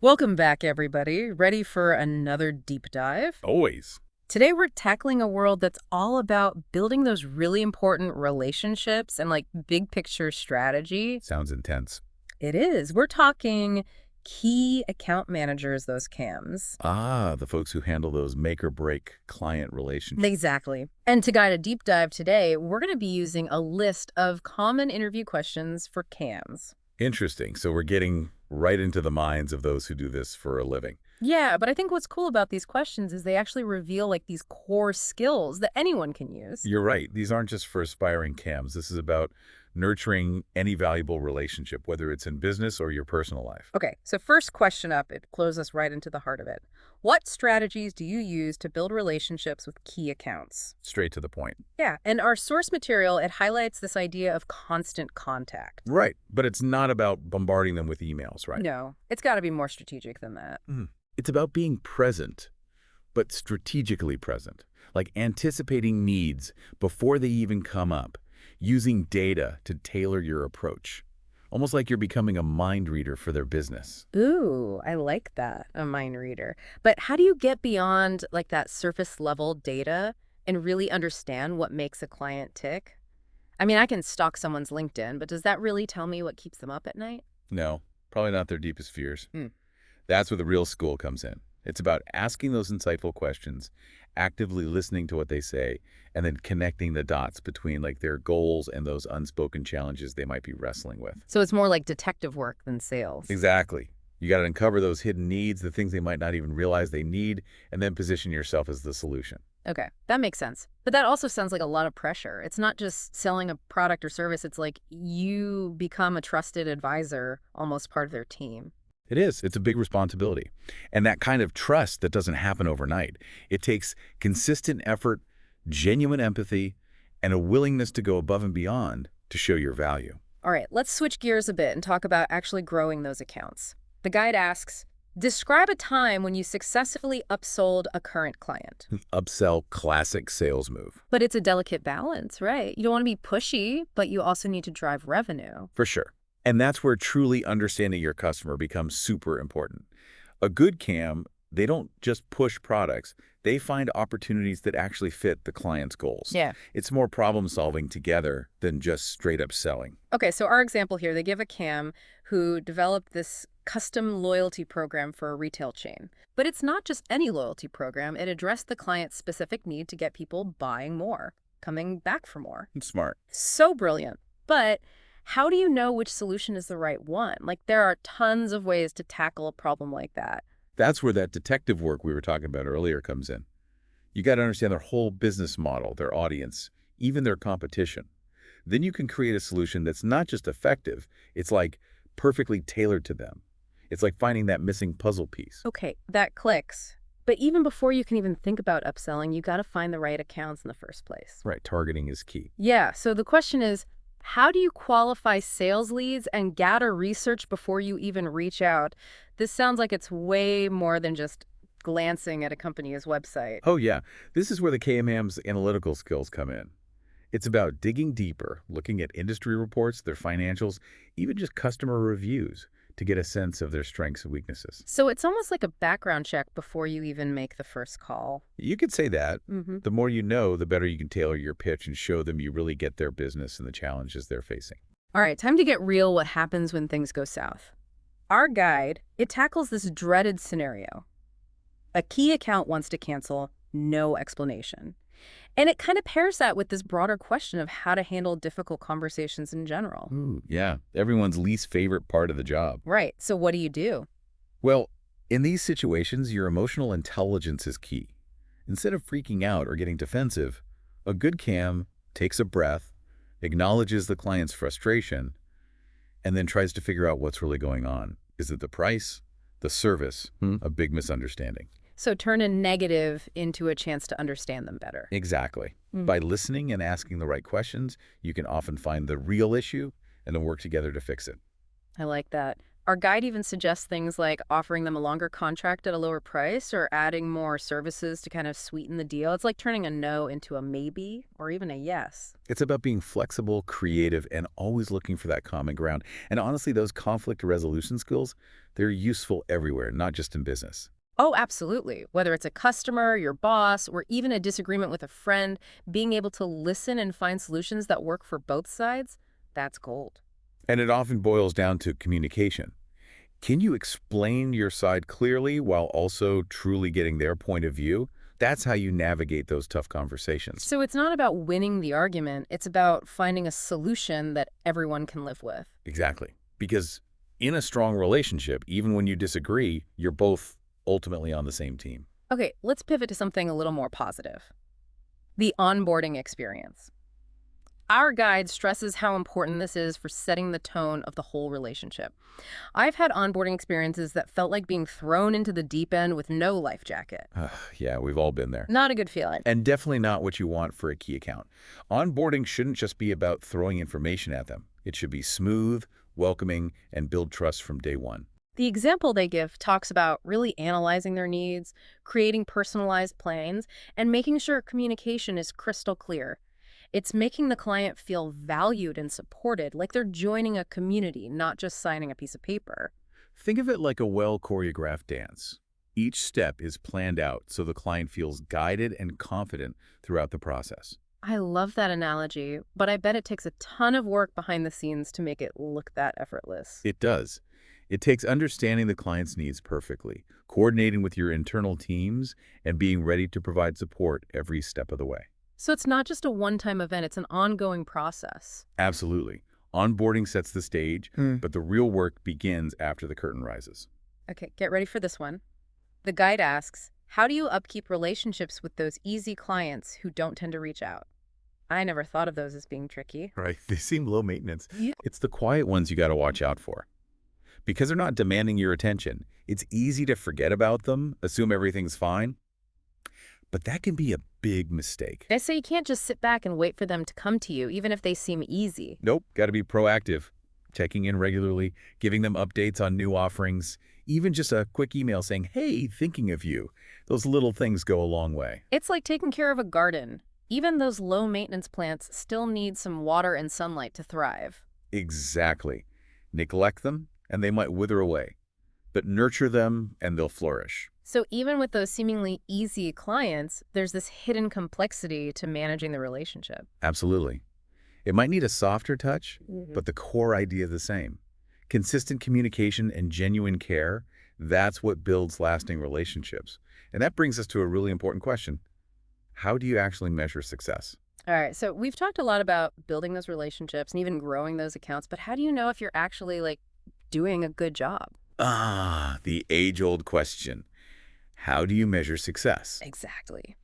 Welcome back, everybody. Ready for another deep dive? Always. Today, we're tackling a world that's all about building those really important relationships and big picture strategy. Sounds intense. It is. We're talking key account managers, those CAMs. Ah, the folks who handle those make or break client relationships. Exactly. And to guide a deep dive today, we're going to be using a list of common interview questions for CAMs. Interesting. So we're getting right into the minds of those who do this for a living. Yeah, but I think what's cool about these questions is they actually reveal these core skills that anyone can use. You're right. These aren't just for aspiring CAMs. This is about nurturing any valuable relationship, whether it's in business or your personal life. Okay, so first question up, it flows us right into the heart of it. What strategies do you use to build relationships with key accounts? Straight to the point. Yeah, and our source material, it highlights this idea of constant contact. Right. But it's not about bombarding them with emails, right? No, it's got to be more strategic than that. It's about being present, but strategically present, like anticipating needs before they even come up, using data to tailor your approach, almost like you're becoming a mind reader for their business. Ooh, I like that, a mind reader. But how do you get beyond that surface level data and really understand what makes a client tick? I mean, I can stalk someone's LinkedIn, but does that really tell me what keeps them up at night? No, probably not their deepest fears. Hmm. That's where the real school comes in. It's about asking those insightful questions, actively listening to what they say, and then connecting the dots between their goals and those unspoken challenges they might be wrestling with. So it's more like detective work than sales. Exactly. You got to uncover those hidden needs, the things they might not even realize they need, and then position yourself as the solution. Okay, that makes sense. But that also sounds like a lot of pressure. It's not just selling a product or service. It's like you become a trusted advisor, almost part of their team. It is. It's a big responsibility. And that kind of trust that doesn't happen overnight. It takes consistent effort, genuine empathy, and a willingness to go above and beyond to show your value. All right, let's switch gears a bit and talk about actually growing those accounts. The guide asks, describe a time when you successfully upsold a current client. Upsell, classic sales move. But it's a delicate balance, right? You don't want to be pushy, but you also need to drive revenue. For sure. And that's where truly understanding your customer becomes super important. A good CAM, they don't just push products. They find opportunities that actually fit the client's goals. Yeah. It's more problem solving together than just straight up selling. Okay, so our example here, they give a CAM who developed this custom loyalty program for a retail chain. But it's not just any loyalty program. It addressed the client's specific need to get people buying more, coming back for more. It's smart. So brilliant. But how do you know which solution is the right one? There are tons of ways to tackle a problem like that. That's where that detective work we were talking about earlier comes in. You got to understand their whole business model, their audience, even their competition. Then you can create a solution that's not just effective, it's perfectly tailored to them. It's like finding that missing puzzle piece. Okay, that clicks. But even before you can even think about upselling, you got to find the right accounts in the first place. Right, targeting is key. Yeah, so the question is, how do you qualify sales leads and gather research before you even reach out? This sounds like it's way more than just glancing at a company's website. Oh yeah, this is where the KMAM's analytical skills come in. It's about digging deeper, looking at industry reports, their financials, even just customer reviews to get a sense of their strengths and weaknesses. So it's almost like a background check before you even make the first call. You could say that. Mm-hmm. The more you know, the better you can tailor your pitch and show them you really get their business and the challenges they're facing. All right, time to get real what happens when things go south. Our guide, it tackles this dreaded scenario. A key account wants to cancel, no explanation. And it kind of pairs that with this broader question of how to handle difficult conversations in general. Ooh, yeah, everyone's least favorite part of the job. Right, so what do you do? Well, in these situations, your emotional intelligence is key. Instead of freaking out or getting defensive, a good CAM takes a breath, acknowledges the client's frustration, and then tries to figure out what's really going on. Is it the price, the service, a big misunderstanding? So turn a negative into a chance to understand them better. Exactly. By listening and asking the right questions, you can often find the real issue and then work together to fix it. I like that. Our guide even suggests things like offering them a longer contract at a lower price or adding more services to kind of sweeten the deal. It's like turning a no into a maybe or even a yes. It's about being flexible, creative, and always looking for that common ground. And honestly, those conflict resolution skills, they're useful everywhere, not just in business. Oh, absolutely. Whether it's a customer, your boss, or even a disagreement with a friend, being able to listen and find solutions that work for both sides, that's gold. And it often boils down to communication. Can you explain your side clearly while also truly getting their point of view? That's how you navigate those tough conversations. So it's not about winning the argument, it's about finding a solution that everyone can live with. Exactly. Because in a strong relationship, even when you disagree, you're both ultimately on the same team. Okay, let's pivot to something a little more positive. The onboarding experience. Our guide stresses how important this is for setting the tone of the whole relationship. I've had onboarding experiences that felt like being thrown into the deep end with no life jacket. Yeah, we've all been there. Not a good feeling. And definitely not what you want for a key account. Onboarding shouldn't just be about throwing information at them. It should be smooth, welcoming, and build trust from day one. The example they give talks about really analyzing their needs, creating personalized plans, and making sure communication is crystal clear. It's making the client feel valued and supported, like they're joining a community, not just signing a piece of paper. Think of it like a well-choreographed dance. Each step is planned out so the client feels guided and confident throughout the process. I love that analogy, but I bet it takes a ton of work behind the scenes to make it look that effortless. It does. It takes understanding the client's needs perfectly, coordinating with your internal teams, and being ready to provide support every step of the way. So it's not just a one-time event, it's an ongoing process. Absolutely. Onboarding sets the stage, but the real work begins after the curtain rises. Okay, get ready for this one. The guide asks, how do you upkeep relationships with those easy clients who don't tend to reach out? I never thought of those as being tricky. Right. They seem low maintenance. Yeah. It's the quiet ones you got to watch out for. Because they're not demanding your attention, it's easy to forget about them, assume everything's fine. But that can be a big mistake. I say you can't just sit back and wait for them to come to you, even if they seem easy. Nope, got to be proactive. Checking in regularly, giving them updates on new offerings, even just a quick email saying, hey, thinking of you. Those little things go a long way. It's like taking care of a garden. Even those low-maintenance plants still need some water and sunlight to thrive. Exactly. Neglect them, and they might wither away. But nurture them, and they'll flourish. So even with those seemingly easy clients, there's this hidden complexity to managing the relationship. Absolutely. It might need a softer touch, but the core idea is the same. Consistent communication and genuine care, that's what builds lasting relationships. And that brings us to a really important question. How do you actually measure success? All right, so we've talked a lot about building those relationships and even growing those accounts, but how do you know if you're actually doing a good job? The age-old question. How do you measure success? Exactly.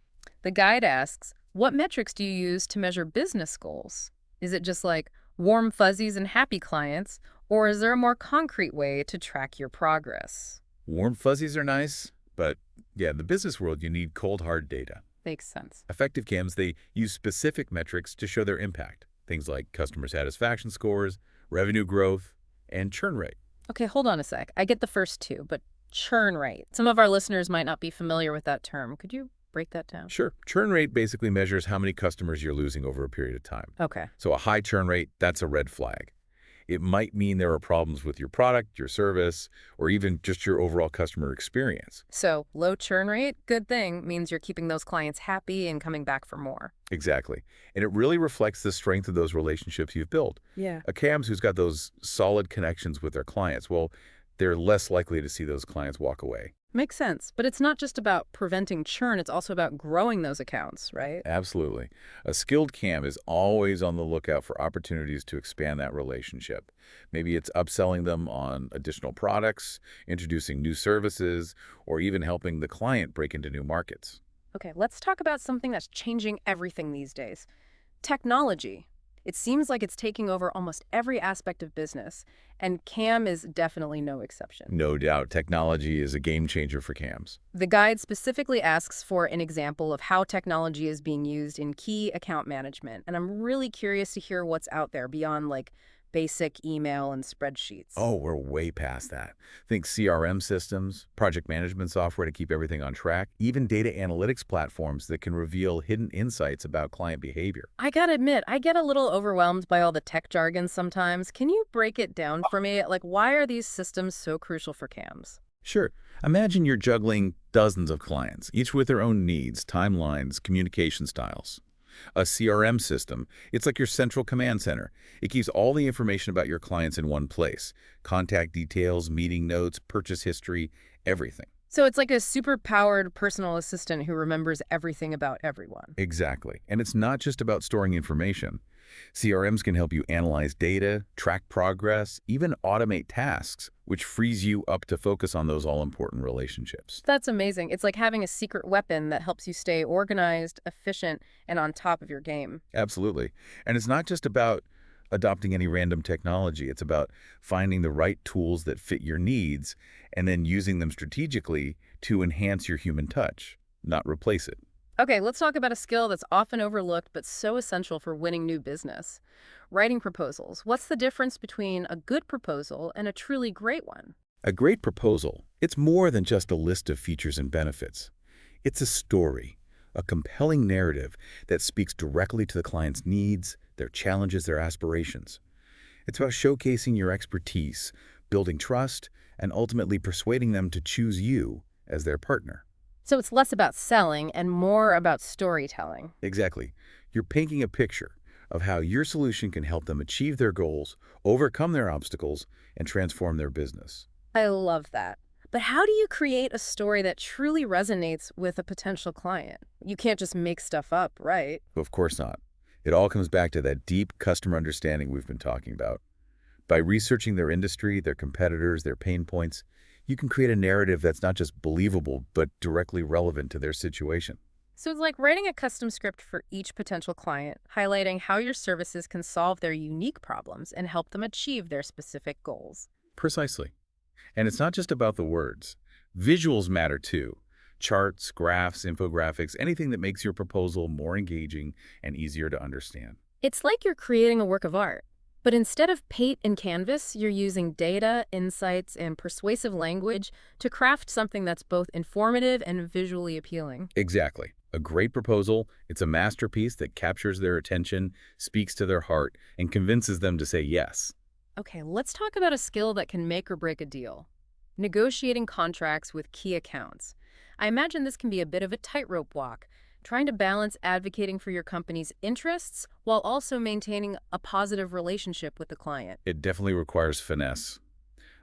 The guide asks, what metrics do you use to measure business goals? Is it just like warm fuzzies and happy clients, or is there a more concrete way to track your progress? Warm fuzzies are nice, but yeah, in the business world, you need cold, hard data. Makes sense. Effective CAMs, they use specific metrics to show their impact. Things like customer satisfaction scores, revenue growth, and churn rate. Okay, hold on a sec. I get the first two, but churn rate. Some of our listeners might not be familiar with that term. Could you break that down? Sure. Churn rate basically measures how many customers you're losing over a period of time. Okay. So a high churn rate, that's a red flag. It might mean there are problems with your product, your service, or even just your overall customer experience. So low churn rate, good thing, means you're keeping those clients happy and coming back for more. Exactly. And it really reflects the strength of those relationships you've built. Yeah. A CAMS who's got those solid connections with their clients, well, they're less likely to see those clients walk away. Makes sense. But it's not just about preventing churn, it's also about growing those accounts, right? Absolutely. A skilled CAM is always on the lookout for opportunities to expand that relationship. Maybe it's upselling them on additional products, introducing new services, or even helping the client break into new markets. Okay, let's talk about something that's changing everything these days. Technology. It seems like it's taking over almost every aspect of business, and CAM is definitely no exception. No doubt, technology is a game changer for CAMs. The guide specifically asks for an example of how technology is being used in key account management, and I'm really curious to hear what's out there beyond basic email and spreadsheets. Oh, we're way past that. Think CRM systems, project management software to keep everything on track, even data analytics platforms that can reveal hidden insights about client behavior. I gotta admit, I get a little overwhelmed by all the tech jargon sometimes. Can you break it down for me? Like, why are these systems so crucial for CAMs? Sure, imagine you're juggling dozens of clients, each with their own needs, timelines, communication styles. A CRM system, it's like your central command center. It keeps all the information about your clients in one place. Contact details, meeting notes, purchase history, everything. So it's like a super-powered personal assistant who remembers everything about everyone. Exactly. And it's not just about storing information. CRMs can help you analyze data, track progress, even automate tasks, which frees you up to focus on those all-important relationships. That's amazing. It's like having a secret weapon that helps you stay organized, efficient, and on top of your game. Absolutely. And it's not just about adopting any random technology. It's about finding the right tools that fit your needs and then using them strategically to enhance your human touch, not replace it. Okay, let's talk about a skill that's often overlooked but so essential for winning new business. Writing proposals. What's the difference between a good proposal and a truly great one? A great proposal, it's more than just a list of features and benefits. It's a story, a compelling narrative that speaks directly to the client's needs, their challenges, their aspirations. It's about showcasing your expertise, building trust, and ultimately persuading them to choose you as their partner. So it's less about selling and more about storytelling. Exactly. You're painting a picture of how your solution can help them achieve their goals, overcome their obstacles, and transform their business. I love that. But how do you create a story that truly resonates with a potential client? You can't just make stuff up, right? Of course not. It all comes back to that deep customer understanding we've been talking about. By researching their industry, their competitors, their pain points, you can create a narrative that's not just believable, but directly relevant to their situation. So it's like writing a custom script for each potential client, highlighting how your services can solve their unique problems and help them achieve their specific goals. Precisely. And it's not just about the words. Visuals matter too. Charts, graphs, infographics, anything that makes your proposal more engaging and easier to understand. It's like you're creating a work of art. But instead of paint and canvas, you're using data, insights, and persuasive language to craft something that's both informative and visually appealing. Exactly. A great proposal, it's a masterpiece that captures their attention, speaks to their heart, and convinces them to say yes. Okay, let's talk about a skill that can make or break a deal. Negotiating contracts with key accounts. I imagine this can be a bit of a tightrope walk, trying to balance advocating for your company's interests while also maintaining a positive relationship with the client. It definitely requires finesse.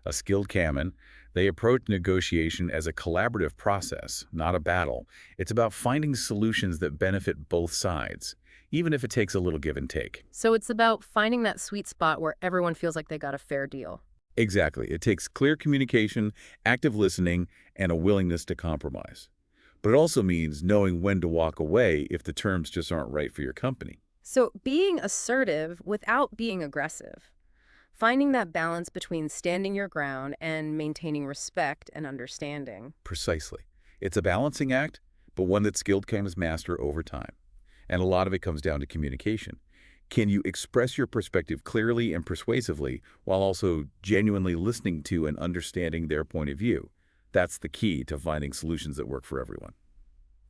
A skilled caman, they approach negotiation as a collaborative process, not a battle. It's about finding solutions that benefit both sides, even if it takes a little give and take. So it's about finding that sweet spot where everyone feels like they got a fair deal. Exactly. It takes clear communication, active listening, and a willingness to compromise. But it also means knowing when to walk away if the terms just aren't right for your company. So being assertive without being aggressive. Finding that balance between standing your ground and maintaining respect and understanding. Precisely. It's a balancing act, but one that skilled cams master over time. And a lot of it comes down to communication. Can you express your perspective clearly and persuasively while also genuinely listening to and understanding their point of view? That's the key to finding solutions that work for everyone.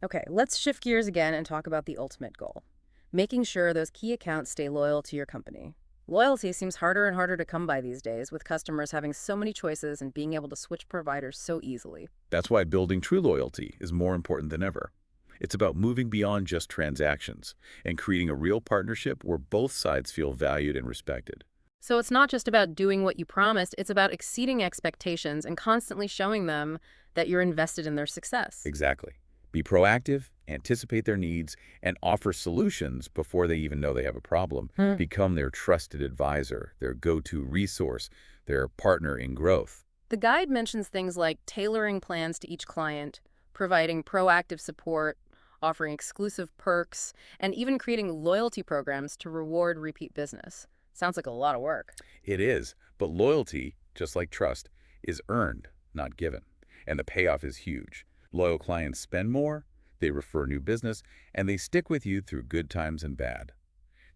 Okay, let's shift gears again and talk about the ultimate goal. Making sure those key accounts stay loyal to your company. Loyalty seems harder and harder to come by these days, with customers having so many choices and being able to switch providers so easily. That's why building true loyalty is more important than ever. It's about moving beyond just transactions and creating a real partnership where both sides feel valued and respected. So it's not just about doing what you promised, it's about exceeding expectations and constantly showing them that you're invested in their success. Exactly. Be proactive, anticipate their needs, and offer solutions before they even know they have a problem. Become their trusted advisor, their go-to resource, their partner in growth. The guide mentions things like tailoring plans to each client, providing proactive support, offering exclusive perks, and even creating loyalty programs to reward repeat business. Sounds like a lot of work. It is, but loyalty, just like trust, is earned, not given. And the payoff is huge. Loyal clients spend more, they refer new business, and they stick with you through good times and bad.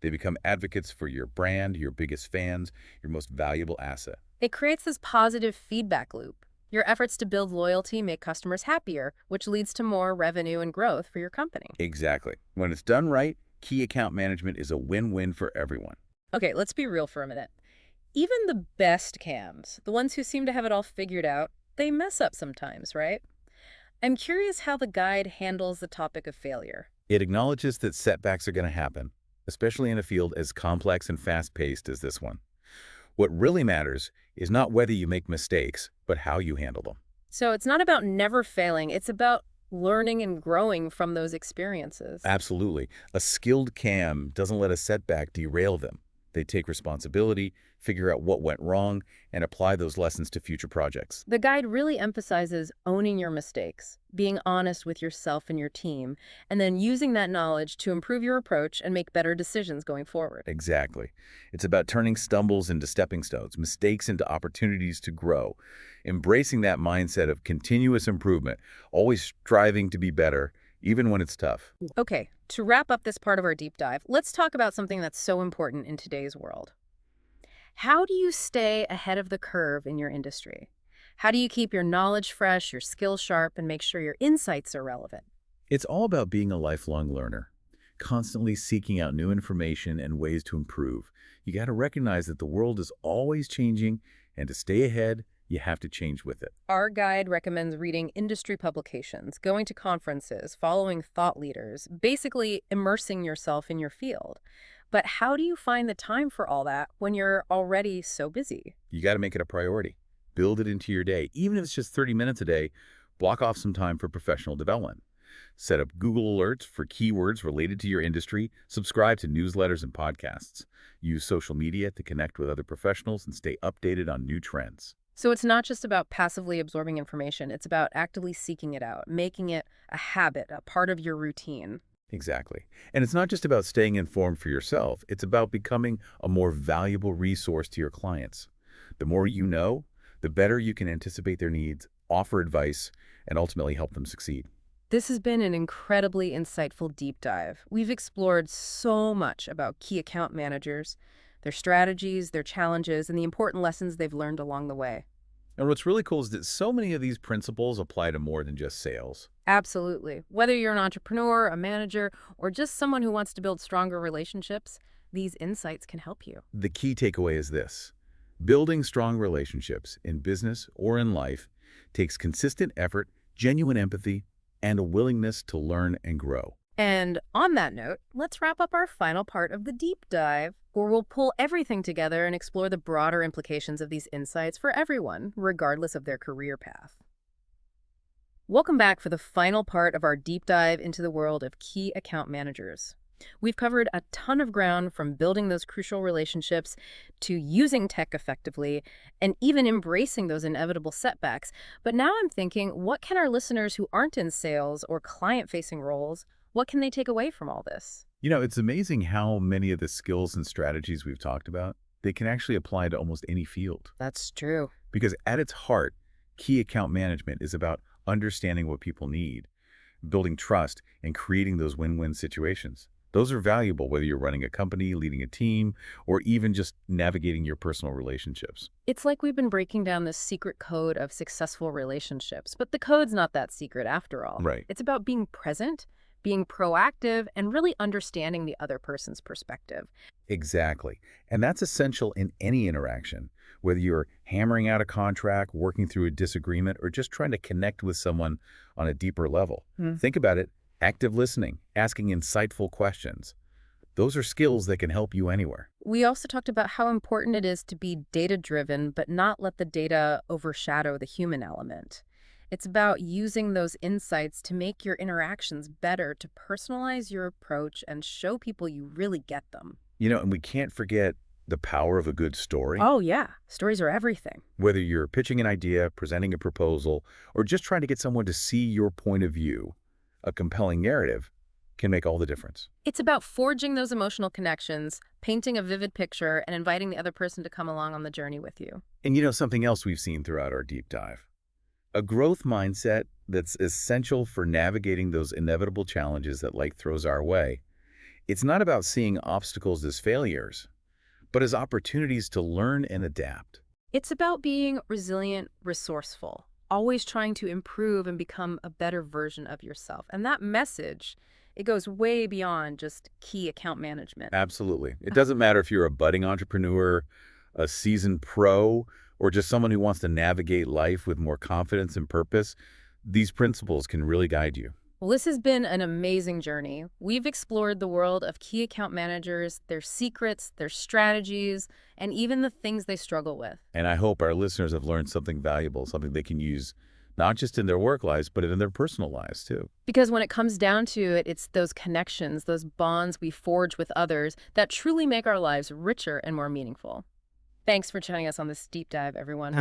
They become advocates for your brand, your biggest fans, your most valuable asset. It creates this positive feedback loop. Your efforts to build loyalty make customers happier, which leads to more revenue and growth for your company. Exactly. When it's done right, key account management is a win-win for everyone. Okay, let's be real for a minute. Even the best CAMs, the ones who seem to have it all figured out, they mess up sometimes, right? I'm curious how the guide handles the topic of failure. It acknowledges that setbacks are going to happen, especially in a field as complex and fast-paced as this one. What really matters is not whether you make mistakes, but how you handle them. So it's not about never failing, it's about learning and growing from those experiences. Absolutely. A skilled CAM doesn't let a setback derail them. They take responsibility, figure out what went wrong, and apply those lessons to future projects. The guide really emphasizes owning your mistakes, being honest with yourself and your team, and then using that knowledge to improve your approach and make better decisions going forward. Exactly. It's about turning stumbles into stepping stones, mistakes into opportunities to grow, embracing that mindset of continuous improvement, always striving to be better, even when it's tough. Okay, to wrap up this part of our deep dive, let's talk about something that's so important in today's world. How do you stay ahead of the curve in your industry? How do you keep your knowledge fresh, your skills sharp, and make sure your insights are relevant? It's all about being a lifelong learner, constantly seeking out new information and ways to improve. You got to recognize that the world is always changing, and to stay ahead, you have to change with it. Our guide recommends reading industry publications, going to conferences, following thought leaders, basically immersing yourself in your field. But how do you find the time for all that when you're already so busy? You got to make it a priority. Build it into your day. Even if it's just 30 minutes a day, block off some time for professional development. Set up Google Alerts for keywords related to your industry. Subscribe to newsletters and podcasts. Use social media to connect with other professionals and stay updated on new trends. So it's not just about passively absorbing information, it's about actively seeking it out, making it a habit, a part of your routine. Exactly. And it's not just about staying informed for yourself. It's about becoming a more valuable resource to your clients. The more you know, the better you can anticipate their needs, offer advice, and ultimately help them succeed. This has been an incredibly insightful deep dive. We've explored so much about key account managers, their strategies, their challenges, and the important lessons they've learned along the way. And what's really cool is that so many of these principles apply to more than just sales. Absolutely. Whether you're an entrepreneur, a manager, or just someone who wants to build stronger relationships, these insights can help you. The key takeaway is this. Building strong relationships in business or in life takes consistent effort, genuine empathy, and a willingness to learn and grow. And on that note, let's wrap up our final part of the deep dive, where we'll pull everything together and explore the broader implications of these insights for everyone, regardless of their career path. Welcome back for the final part of our deep dive into the world of key account managers. We've covered a ton of ground, from building those crucial relationships to using tech effectively and even embracing those inevitable setbacks. But now I'm thinking, what can our listeners who aren't in sales or client-facing roles, what can they take away from all this? You know, it's amazing how many of the skills and strategies we've talked about, they can actually apply to almost any field. That's true. Because at its heart, key account management is about understanding what people need, building trust, and creating those win-win situations. Those are valuable whether you're running a company, leading a team, or even just navigating your personal relationships. It's like we've been breaking down this secret code of successful relationships, but the code's not that secret after all. Right. It's about being present, being proactive, and really understanding the other person's perspective. Exactly. And that's essential in any interaction, whether you're hammering out a contract, working through a disagreement, or just trying to connect with someone on a deeper level. Think about it. Active listening, asking insightful questions. Those are skills that can help you anywhere. We also talked about how important it is to be data-driven, but not let the data overshadow the human element. It's about using those insights to make your interactions better, to personalize your approach and show people you really get them. You know, and we can't forget the power of a good story. Oh, yeah. Stories are everything. Whether you're pitching an idea, presenting a proposal, or just trying to get someone to see your point of view, a compelling narrative can make all the difference. It's about forging those emotional connections, painting a vivid picture, and inviting the other person to come along on the journey with you. And you know, something else we've seen throughout our deep dive, a growth mindset that's essential for navigating those inevitable challenges that life throws our way, It's not about seeing obstacles as failures, but as opportunities to learn and adapt. It's about being resilient, resourceful, always trying to improve and become a better version of yourself. And that message, it goes way beyond just key account management. Absolutely. It doesn't matter if you're a budding entrepreneur, a seasoned pro, or just someone who wants to navigate life with more confidence and purpose. These principles can really guide you. Well, this has been an amazing journey. We've explored the world of key account managers, their secrets, their strategies, and even the things they struggle with. And I hope our listeners have learned something valuable, something they can use not just in their work lives, but in their personal lives too. Because when it comes down to it, it's those connections, those bonds we forge with others that truly make our lives richer and more meaningful. Thanks for joining us on this deep dive, everyone.